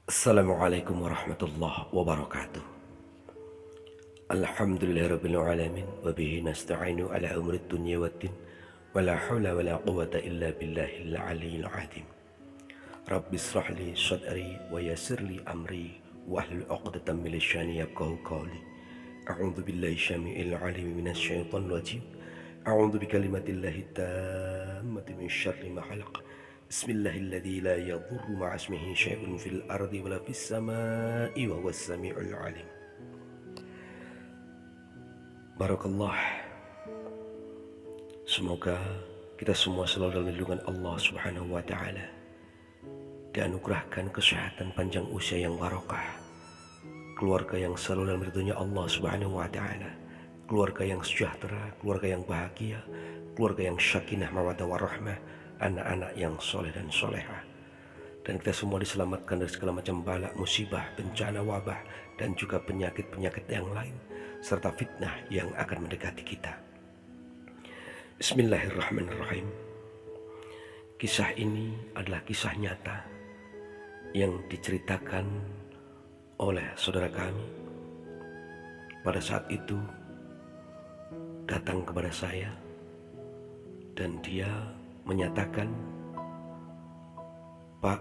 Assalamualaikum warahmatullahi wabarakatuh. Alhamdulillahirabbil alamin wa bihi nasta'inu ala umuri dunya waddin wa la haula wa la quwwata illa billahil aliyyil azim. Rabbi ishrah li sadri wa yassir li amri wahlul 'uqdatam min lisani yafqahu qawli. A'udzu billahi syami'il 'alim minasy syaithanir rajim. A'udzu bikalimatillahi tammati min syarri ma khalaq. Bismillahilladzi la yadhurru ma'a ismihi syai'un fil ardi wala fis samaa'i wa huwas samii'ul 'aliim. Barakallah. Semoga kita semua selalu dalam lindungan Allah Subhanahu wa taala. Dianugerahkan kesehatan panjang usia yang barokah. Keluarga yang selalu dalam ridhonya Allah Subhanahu wa taala. Keluarga yang sejahtera, keluarga yang bahagia, keluarga yang sakinah mawaddah warahmah, anak-anak yang soleh dan soleha. Dan kita semua diselamatkan dari segala macam bala, musibah, bencana, wabah, dan juga penyakit-penyakit yang lain, serta fitnah yang akan mendekati kita. Bismillahirrahmanirrahim. Kisah ini adalah kisah nyata yang diceritakan oleh saudara kami. Pada saat itu datang kepada saya dan dia menyatakan, "Pak,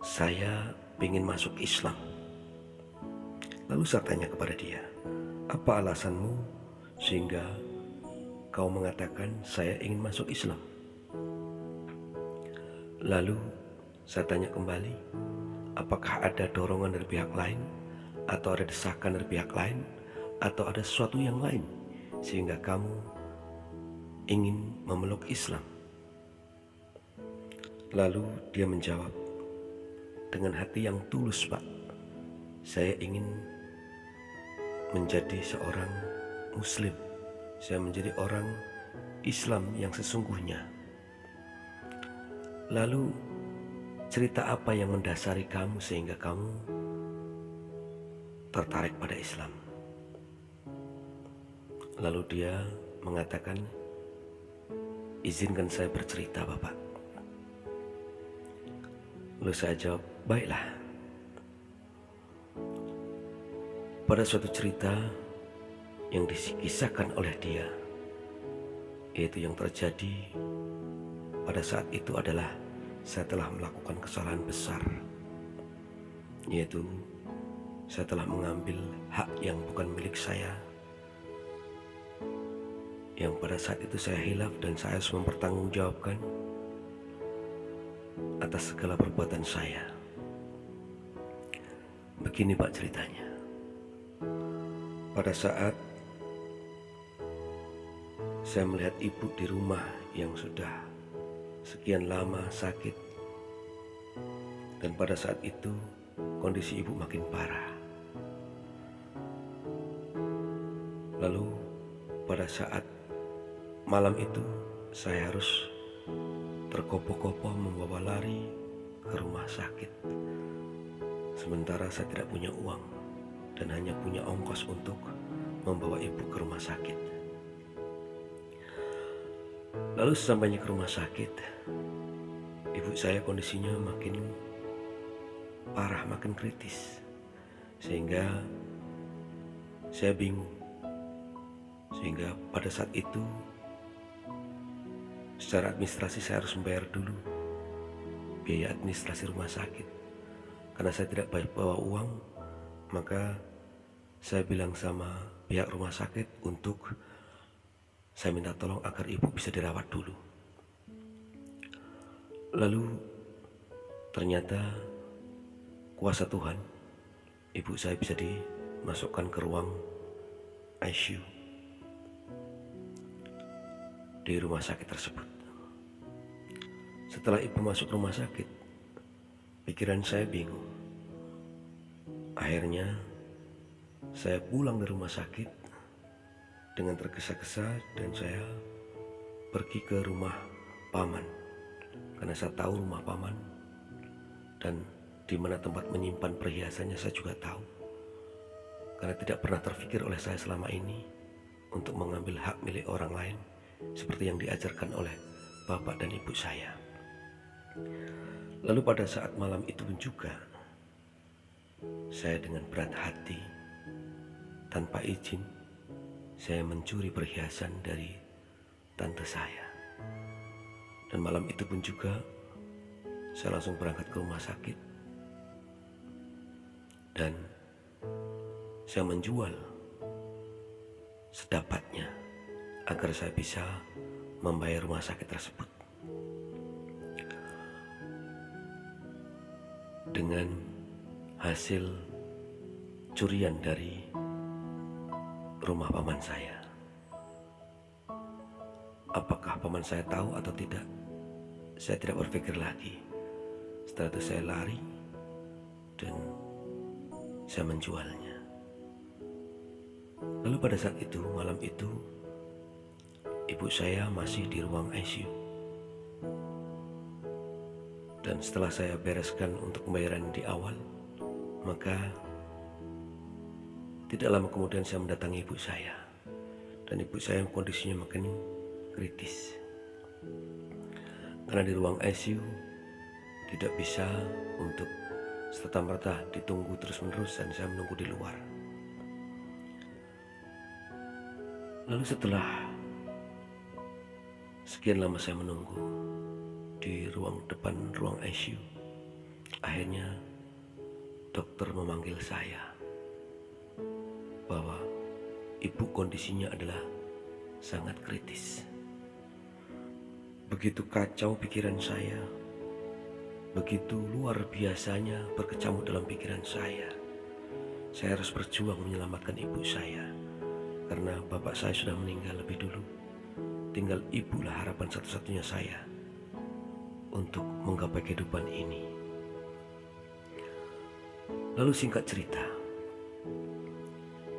saya ingin masuk Islam." Lalu saya tanya kepada dia, "Apa alasanmu sehingga kau mengatakan saya ingin masuk Islam?" Lalu saya tanya kembali, "Apakah ada dorongan dari pihak lain, atau ada desakan dari pihak lain, atau ada sesuatu yang lain sehingga kamu ingin memeluk Islam?" Lalu dia menjawab, "Dengan hati yang tulus, Pak, saya ingin menjadi seorang Muslim. Saya menjadi orang Islam yang sesungguhnya." Lalu, cerita apa yang mendasari kamu sehingga kamu tertarik pada Islam? Lalu dia mengatakan, "Izinkan saya bercerita, Bapak." Lalu saya jawab, "Baiklah." Pada suatu cerita yang dikisahkan oleh dia, yaitu yang terjadi pada saat itu adalah saya telah melakukan kesalahan besar, yaitu saya telah mengambil hak yang bukan milik saya, yang pada saat itu saya hilaf dan saya harus mempertanggungjawabkan atas segala perbuatan saya. Begini Pak ceritanya. Pada saat saya melihat ibu di rumah yang sudah sekian lama sakit, dan pada saat itu kondisi ibu makin parah. Lalu pada saat malam itu saya harus terkopoh-kopoh membawa lari ke rumah sakit. Sementara saya tidak punya uang dan hanya punya ongkos untuk membawa ibu ke rumah sakit. Lalu sesampainya ke rumah sakit, ibu saya kondisinya makin parah, makin kritis, sehingga saya bingung. Sehingga pada saat itu secara administrasi saya harus membayar dulu biaya administrasi rumah sakit. Karena saya tidak bawa uang, maka saya bilang sama pihak rumah sakit untuk saya minta tolong agar ibu bisa dirawat dulu. Lalu ternyata kuasa Tuhan, ibu saya bisa dimasukkan ke ruang ICU di rumah sakit tersebut. Setelah ibu masuk rumah sakit, pikiran saya bingung. Akhirnya saya pulang dari rumah sakit dengan tergesa-gesa dan saya pergi ke rumah paman, karena saya tahu rumah paman dan di mana tempat menyimpan perhiasannya saya juga tahu. Karena tidak pernah terfikir oleh saya selama ini untuk mengambil hak milik orang lain seperti yang diajarkan oleh bapak dan ibu saya. Lalu pada saat malam itu pun juga, saya dengan berat hati, tanpa izin, saya mencuri perhiasan dari tante saya. Dan malam itu pun juga, saya langsung berangkat ke rumah sakit. Dan saya menjual sedapatnya agar saya bisa membayar rumah sakit tersebut. Dengan hasil curian dari rumah paman saya. Apakah paman saya tahu atau tidak? Saya tidak berpikir lagi. Setelah itu saya lari dan saya menjualnya. Lalu pada saat itu, malam itu, ibu saya masih di ruang ICU. Dan setelah saya bereskan untuk pembayaran di awal, maka tidak lama kemudian saya mendatangi ibu saya. Dan ibu saya kondisinya makin kritis. Karena di ruang ICU tidak bisa untuk serta-merta ditunggu terus-menerus, dan saya menunggu di luar. Lalu setelah sekian lama saya menunggu di depan ruang ICU, akhirnya dokter memanggil saya bahwa ibu kondisinya adalah sangat kritis. Begitu kacau pikiran saya, begitu luar biasanya berkecamuk dalam pikiran saya. Saya harus berjuang menyelamatkan ibu saya, karena bapak saya sudah meninggal lebih dulu. Tinggal ibulah harapan satu-satunya saya untuk menggapai kehidupan ini. Lalu singkat cerita,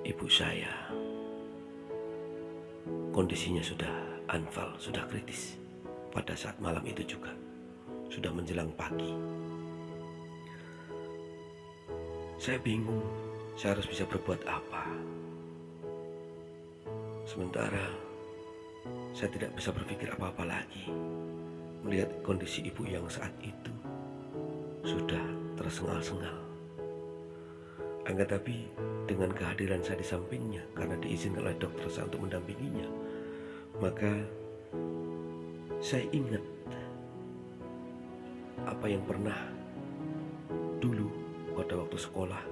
ibu saya kondisinya sudah anfal, sudah kritis. Pada saat malam itu juga, sudah menjelang pagi. Saya bingung, saya harus bisa berbuat apa. Sementara saya tidak bisa berpikir apa-apa lagi, melihat kondisi ibu yang saat itu sudah tersengal-sengal. Akan tapi dengan kehadiran saya di sampingnya, karena diizinkan oleh dokter saya untuk mendampinginya, maka saya ingat apa yang pernah dulu pada waktu sekolah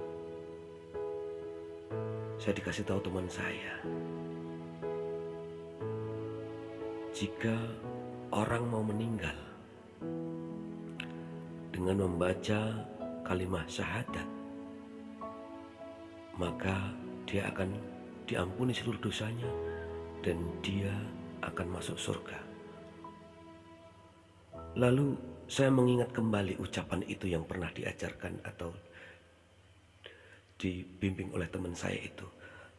saya dikasih tahu teman saya. Jika orang mau meninggal dengan membaca kalimat syahadat, maka dia akan diampuni seluruh dosanya dan dia akan masuk surga. Lalu saya mengingat kembali ucapan itu yang pernah diajarkan atau dibimbing oleh teman saya itu.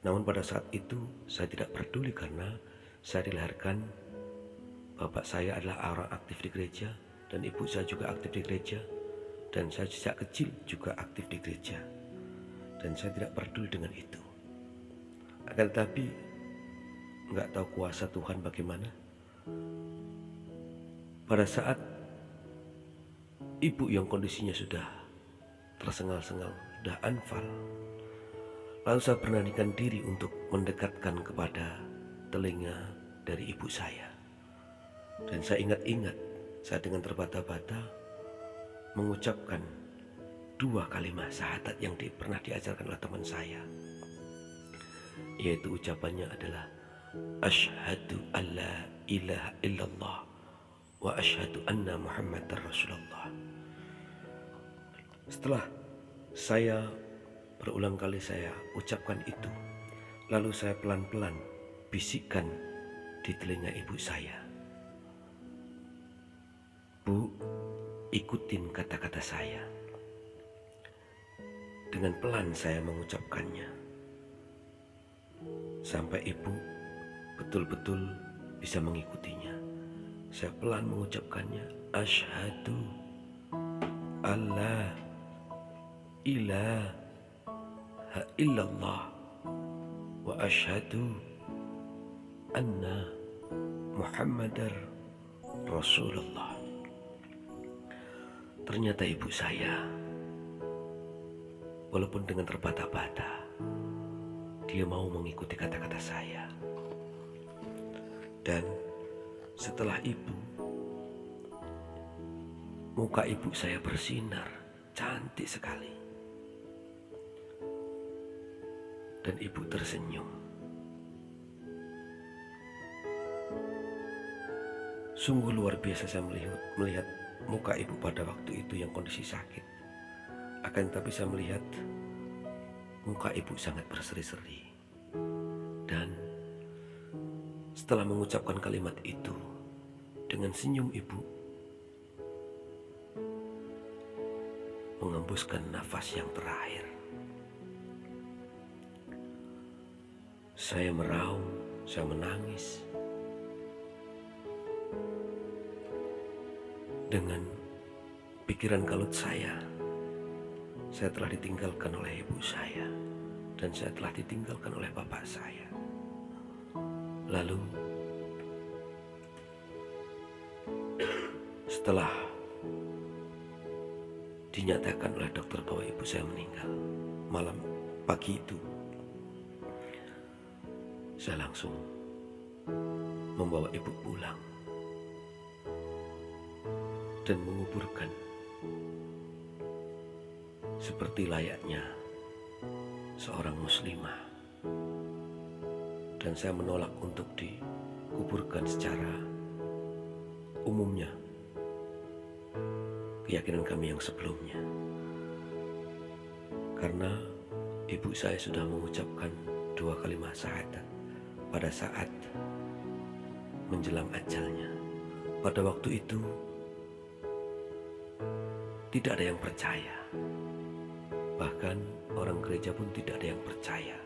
Namun pada saat itu saya tidak peduli, karena saya dilahirkan, bapak saya adalah orang aktif di gereja dan ibu saya juga aktif di gereja, dan saya sejak kecil juga aktif di gereja, dan saya tidak peduli dengan itu. Akan tetapi nggak tahu kuasa Tuhan bagaimana. Pada saat ibu yang kondisinya sudah tersengal-sengal, sudah anfal, lalu saya beranikan diri untuk mendekatkan kepada telinga dari ibu saya. Dan saya ingat-ingat, saya dengan terbata-bata mengucapkan 2 kalimat syahadat yang pernah diajarkan oleh teman saya, yaitu ucapannya adalah asyhadu alla ilaha illallah wa asyhadu anna Muhammadar Rasulullah. Setelah saya berulang kali saya ucapkan itu, lalu saya pelan-pelan bisikkan di telinga ibu saya, "Bu, ikutin kata-kata saya." Dengan pelan saya mengucapkannya, sampai ibu betul-betul bisa mengikutinya. Saya pelan mengucapkannya, asyhadu alla ilaha illallah wa asyhadu anna Muhammadar Rasulullah. Ternyata ibu saya, walaupun dengan terbata-bata, dia mau mengikuti kata-kata saya. Dan setelah itu, muka ibu saya bersinar, cantik sekali. Dan ibu tersenyum. Sungguh luar biasa saya melihat muka ibu pada waktu itu yang kondisi sakit. Akan tetapi saya melihat muka ibu sangat berseri-seri. Dan setelah mengucapkan kalimat itu, dengan senyum ibu mengembuskan nafas yang terakhir. Saya meraung, saya menangis. Dengan pikiran kalut saya telah ditinggalkan oleh ibu saya, dan saya telah ditinggalkan oleh bapak saya. Lalu setelah dinyatakan oleh dokter bahwa ibu saya meninggal malam pagi itu, saya langsung membawa ibu pulang dan menguburkan seperti layaknya seorang muslimah. Dan saya menolak untuk dikuburkan secara umumnya, keyakinan kami yang sebelumnya, karena ibu saya sudah mengucapkan 2 kalimat syahadat pada saat menjelang ajalnya. Pada waktu itu tidak ada yang percaya, bahkan orang gereja pun tidak ada yang percaya.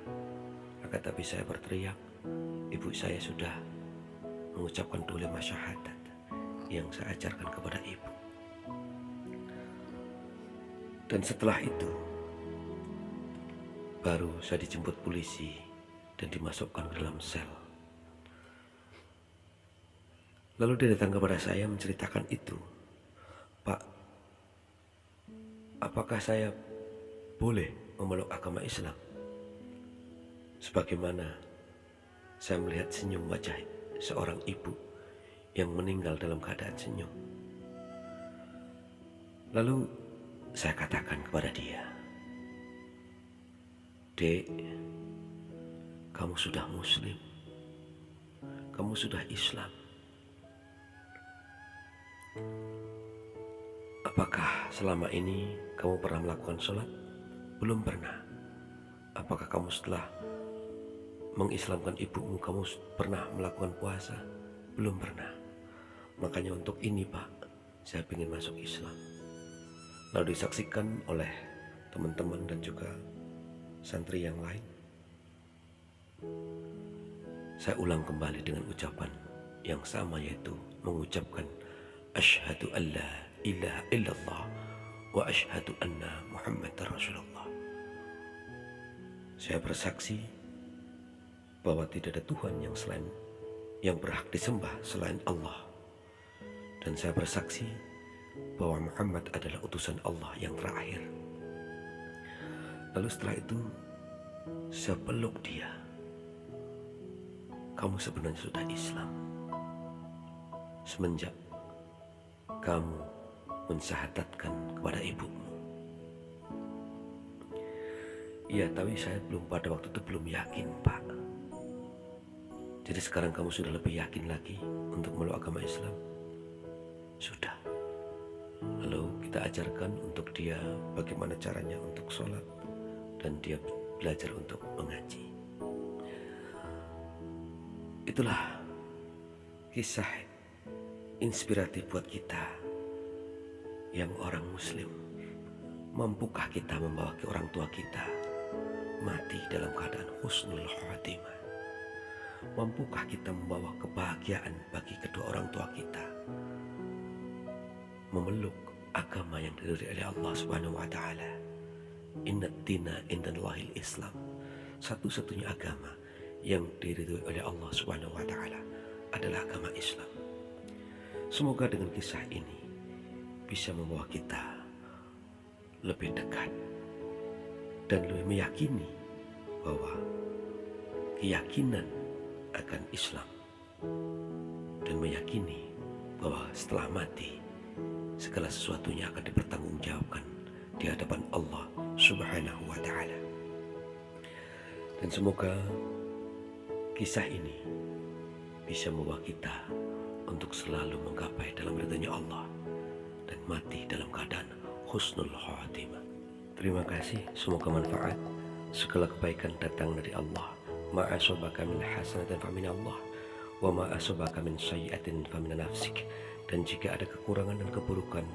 Akan tapi saya berteriak, ibu saya sudah mengucapkan 2 kalimat syahadat yang saya ajarkan kepada ibu. Dan setelah itu baru saya dijemput polisi dan dimasukkan ke dalam sel. Lalu dia datang kepada saya menceritakan itu. Pak, apakah saya boleh memeluk agama Islam? Sebagaimana saya melihat senyum wajah seorang ibu yang meninggal dalam keadaan senyum. Lalu saya katakan kepada dia, Dek, kamu sudah muslim, kamu sudah Islam. Apakah selama ini kamu pernah melakukan sholat? Belum pernah. Apakah kamu setelah mengislamkan ibumu, kamu pernah melakukan puasa? Belum pernah. Makanya untuk ini Pak, saya ingin masuk Islam. Lalu disaksikan oleh teman-teman dan juga santri yang lain. Saya ulang kembali dengan ucapan yang sama, yaitu mengucapkan asyhadu an la ilaha illallah wa asyhadu anna Muhammadar Rasulullah. Saya bersaksi bahwa tidak ada Tuhan yang berhak disembah selain Allah. Dan saya bersaksi bahwa Muhammad adalah utusan Allah yang terakhir. Lalu setelah itu saya peluk dia. Kamu sebenarnya sudah Islam semenjak kamu mensyahadatkan kepada ibumu. Iya, tapi saya pada waktu itu belum yakin, Pak. Jadi sekarang kamu sudah lebih yakin lagi untuk memeluk agama Islam? Sudah. Lalu kita ajarkan untuk dia bagaimana caranya untuk sholat, dan dia belajar untuk mengaji. Itulah kisah inspiratif buat kita yang orang muslim. Mampukah kita membawa ke orang tua kita mati dalam keadaan husnul khatimah? Mampukah kita membawa kebahagiaan bagi kedua orang tua kita memeluk agama yang diridhoi oleh Allah Subhanahu wa taala? Innad dina indallahil Islam. Satu-satunya agama yang diridhoi oleh Allah Subhanahu wa taala adalah agama Islam. Semoga dengan kisah ini bisa membawa kita lebih dekat dan lebih meyakini bahwa keyakinan akan Islam dan meyakini bahwa setelah mati segala sesuatunya akan dipertanggungjawabkan di hadapan Allah Subhanahu wa Ta'ala. Dan semoga kisah ini bisa membawa kita untuk selalu menggapai dalam ridhonya Allah dan mati dalam keadaan husnul khatimah. Terima kasih, semoga manfaat. Segala kebaikan datang dari Allah. Ma asabaka min hasanatin fa min Allah, wa ma asabaka min sayyi'atin fa min nafsik. Dan jika ada kekurangan dan keburukan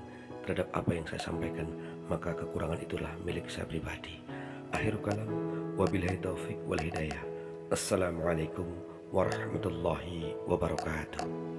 terhadap apa yang saya sampaikan, maka kekurangan itulah milik saya pribadi. Akhir kalam, wabillahi taufik wal hidayah. Assalamualaikum warahmatullahi wabarakatuh.